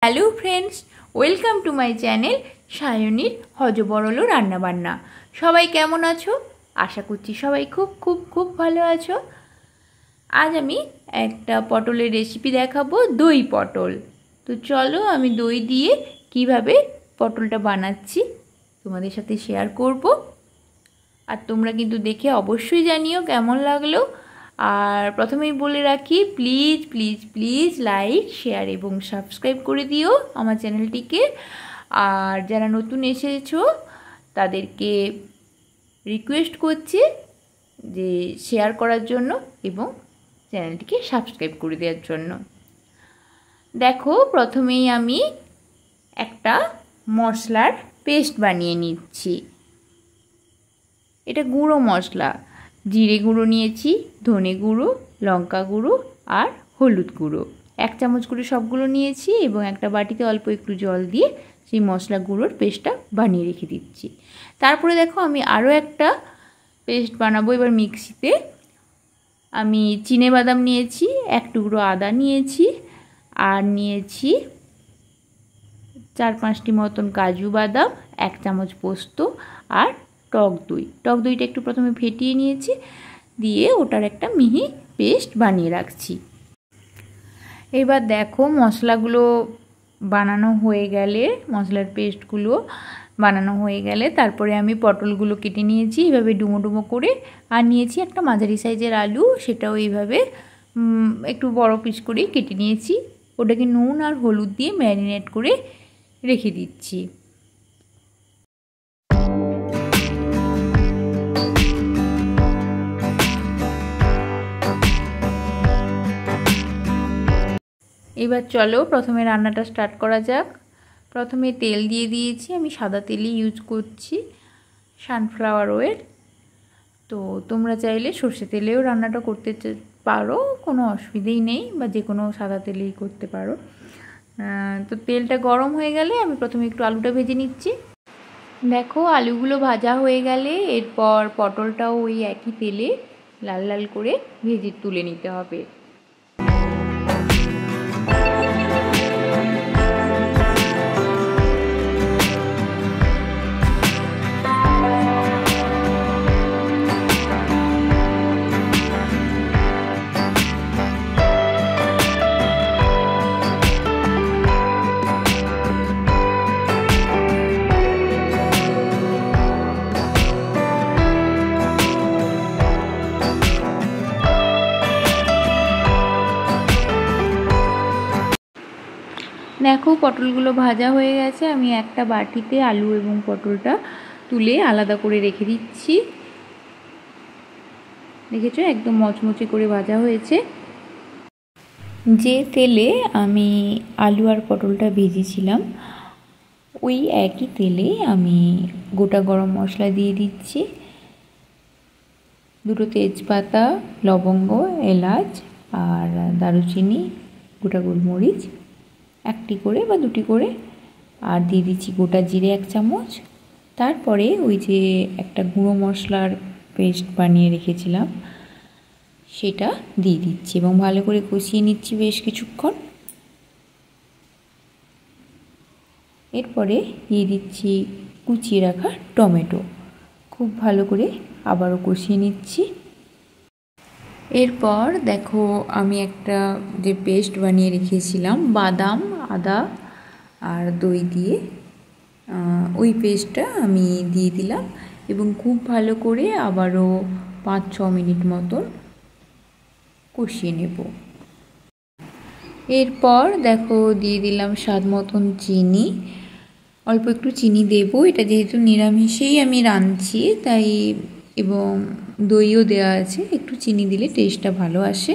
Hello friends, welcome to my channel সায়নীর হজবরল রান্নাবান্না। সবাই কেমন আছো? আশা করছি সবাই খুব খুব খুব ভালো আছো। আজ আমি একটা পটলের রেসিপি দেখাবো, দই পটল। তো চলো আমি দই দিয়ে কিভাবে পটলটা বানাচ্ছি তোমাদের সাথে শেয়ার করব। আর তোমরা কিন্তু দেখে অবশ্যই জানিও কেমন লাগলো। আর প্রথমেই বলে রাখি, please please please like, share এবং সাবস্ক্রাইব করে দিও আমার চ্যানেলটিকে। আর যারা নতুন এসেছো তাদেরকে রিকোয়েস্ট করছি যে শেয়ার করার জন্য এবং চ্যানেলটিকে সাবস্ক্রাইব করে দেওয়ার জন্য। দেখো, প্রথমেই আমি একটা মশলার পেস্ট বানিয়ে নিচ্ছি। এটা গুঁড়ো মশলা, জিরে গুঁড়ো নিয়েছি, ধনে গুঁড়ো, লঙ্কা গুঁড়ো আর হলুদ গুঁড়ো 1 চামচ করে সবগুলো নিয়েছি এবং একটা বাটিতে অল্প একটু জল দিয়ে সেই মশলা গুঁড়োর পেস্টটা বানিয়ে রেখে দিচ্ছি। তারপরে দেখো আমি আরও একটা পেস্ট বানাবো এবার মিক্সিতে। আমি চিনেবাদাম নিয়েছি, 1 টুকরো আদা নিয়েছি আর নিয়েছি 4-5টি মতন কাজু বাদাম, 1 চামচ পোস্ত আর টক দইটা একটু প্রথমে ফেটিয়ে নিয়েছি, দিয়ে ওটার একটা মিহি পেস্ট বানিয়ে রাখছি। এবার দেখো মশলাগুলো বানানো হয়ে গেলে, মশলার পেস্টগুলো বানানো হয়ে গেলে তারপরে আমি পটলগুলো কেটে নিয়েছি এইভাবে ডুমো ডুমো করে। আর নিয়েছি একটা মাঝারি সাইজের আলু, সেটাও এইভাবে একটু বড় পিস করেই কেটে নিয়েছি। ওটাকে নুন আর হলুদ দিয়ে ম্যারিনেট করে রেখে দিচ্ছি। এবার চলো প্রথমে রান্নাটা স্টার্ট করা যাক। প্রথমে তেল দিয়ে দিয়েছি, আমি সাদা তেলই ইউজ করছি, সানফ্লাওয়ার অয়েল। তো তোমরা চাইলে সর্ষে তেলেও রান্নাটা করতে পারো, কোনো অসুবিধেই নেই, বা যে কোনো সাদা তেলেই করতে পারো। তো তেলটা গরম হয়ে গেলে আমি প্রথমে একটু আলুটা ভেজে নিচ্ছি। দেখো আলুগুলো ভাজা হয়ে গেলে এরপর পটলটাও ওই একই তেলে লাল লাল করে ভেজে তুলে নিতে হবে। দেখো পটলগুলো ভাজা হয়ে গেছে, আমি একটা বাটিতে আলু এবং পটলটা তুলে আলাদা করে রেখে দিচ্ছি। দেখেছো একদম মচমচে করে ভাজা হয়েছে। যে তেলে আমি আলু আর পটলটা ভেজেছিলাম ওই একই তেলে আমি গোটা গরম মশলা দিয়ে দিচ্ছি, 2টো তেজপাতা, লবঙ্গ, এলাচ আর দারুচিনি, গোটা গোলমরিচ 1টি করে বা 2টি করে, আর দিয়ে দিচ্ছি গোটা জিরে 1 চামচ। তারপরে ওই যে একটা গুঁড়ো মশলার পেস্ট বানিয়ে রেখেছিলাম সেটা দিয়ে দিচ্ছি এবং ভালো করে কষিয়ে নিচ্ছি বেশ কিছুক্ষণ। এরপরে দিয়ে দিচ্ছি কুচিয়ে রাখা টমেটো, খুব ভালো করে আবারও কষিয়ে নিচ্ছি। এরপর দেখো আমি একটা যে পেস্ট বানিয়ে রেখেছিলাম বাদাম, আদা আর দই দিয়ে, ওই পেস্টটা আমি দিয়ে দিলাম এবং খুব ভালো করে আবারও 5-6 মিনিট মতন কষিয়ে নেব। এরপর দেখো দিয়ে দিলাম স্বাদ মতন চিনি, অল্প একটু চিনি দেব, এটা যেহেতু নিরামিষেই আমি রাঁধছি তাই, এবং দইও দেওয়া আছে, একটু চিনি দিলে টেস্টটা ভালো আসে।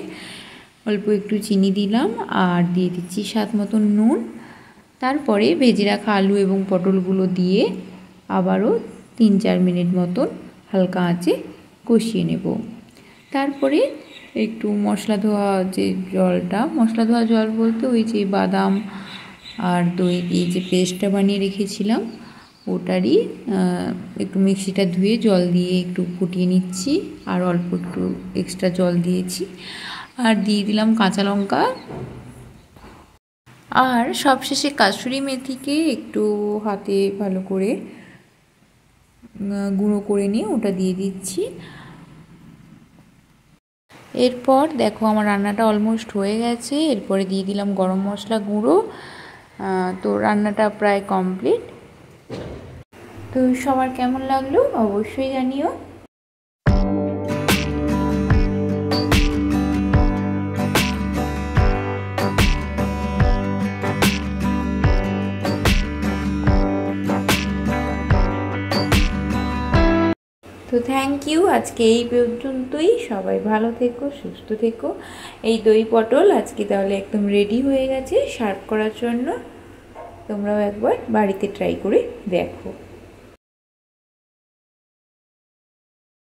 অল্প একটু চিনি দিলাম আর দিয়ে দিচ্ছি স্বাদ মতন নুন। তারপরে ভেজে রাখা আলু এবং পটলগুলো দিয়ে আবারও 3-4 মিনিট মতন হালকা আঁচে কষিয়ে নেব। তারপরে একটু মশলা ধোয়া যে জলটা, মশলা ধোয়া জল বলতে ওই যে বাদাম আর দই দিয়ে যে পেস্টটা বানিয়ে রেখেছিলাম ওটারই একটু মিক্সিটা ধুয়ে জল দিয়ে একটু ফুটিয়ে নিচ্ছি, আর অল্প একটু এক্সট্রা জল দিয়েছি। আর দিয়ে দিলাম কাঁচা লঙ্কা আর সবশেষে কাসুরি মেথিকে একটু হাতে ভালো করে গুঁড়ো করে নিয়ে ওটা দিয়ে দিচ্ছি। এরপর দেখো আমার রান্নাটা অলমোস্ট হয়ে গেছে। এরপরে দিয়ে দিলাম গরম মশলা গুঁড়ো। তো রান্নাটা প্রায় কমপ্লিট। তো সবার কেমন লাগলো অবশ্যই জানিও। তো থ্যাংক ইউ, আজকে এই পর্যন্তই। সবাই ভালো থেকো, সুস্থ থেকো। এই দই পটল আজকে তাহলে একদম রেডি হয়ে গেছে সার্ভ করার জন্য। তোমরাও একবার বাড়িতে ট্রাই করে দেখো।